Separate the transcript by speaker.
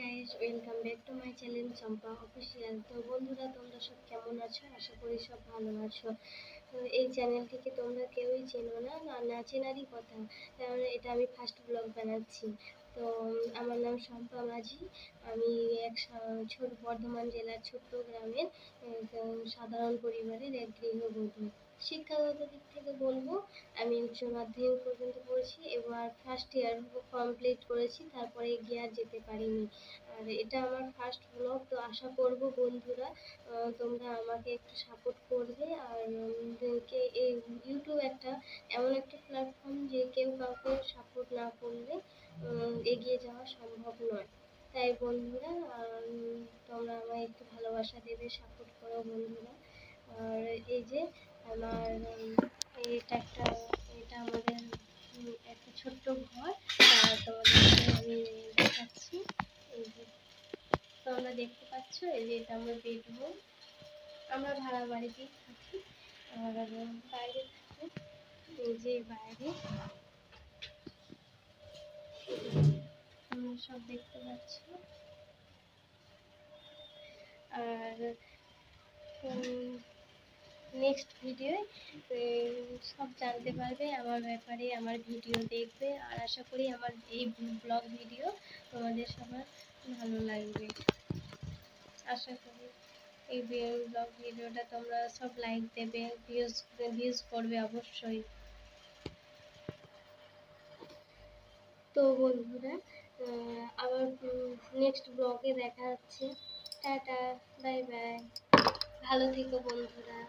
Speaker 1: Guys, welcome back to my channel Champa official. তো বন্ধুরা, তোমরা সব কেমন আছো? আশা করি সব ভালো আছো। তো এই চ্যানেলটিকে তোমরা কেউই চেনো না, না চেনারই কথা, কারণ এটা আমি ফার্স্ট ব্লগ বানাচ্ছি। তো আমার নাম শম্পা মাঝি। আমি এক ছোট বর্ধমান জেলার ছোট্ট গ্রামের সাধারণ পরিবারের এক গৃহবধূ। শিক্ষাগত দিক থেকে বলবো, আমি উচ্চ মাধ্যমিক পর্যন্ত পড়েছি, এবার ফার্স্ট ইয়ার কমপ্লিট করেছি, তারপরে এগিয়ে আর যেতে পারিনি। আর এটা আমার ফার্স্ট ব্লগ, তো আশা করব বন্ধুরা তোমরা আমাকে একটু সাপোর্ট করবে। আর এই ইউটিউব এমন একটা প্ল্যাটফর্ম যে কেউ কাউকে সাপোর্ট না করলে এগিয়ে যাওয়া সম্ভব নয়। তাই বন্ধুরা, তোমরা আমায় একটু ভালোবাসা দেবে, সাপোর্ট করো বন্ধুরা। আর এই যে আমার এটা আমাদের একটা ছোট্ট ঘর। তোমাদেরকে আমি দেখাচ্ছি। এই যে তোমরা দেখতে পাচ্ছ, এই যে এটা আমার বেডরুম। আমরা ভাড়া বাড়িতেই থাকি। আর বাইরে থাকি, এই যে বাইরে তোমরা সব দেখতে পাচ্ছ। আর নেক্সট ভিডিওয় সব জানতে পারবে আমার ব্যাপারে, আমার ভিডিও দেখবে। আর আশা করি আমার এই ব্লগ ভিডিও তোমাদের সবার ভালো লাগবে। আশা করি এই ব্লগ ভিডিওটা তোমরা সব লাইক দেবে, ভিউজ করবে অবশ্যই। তো বন্ধুরা, আবার নেক্সট ব্লগে দেখা হচ্ছে। টাটা, বাই বাই, ভালো থেকো বন্ধুরা।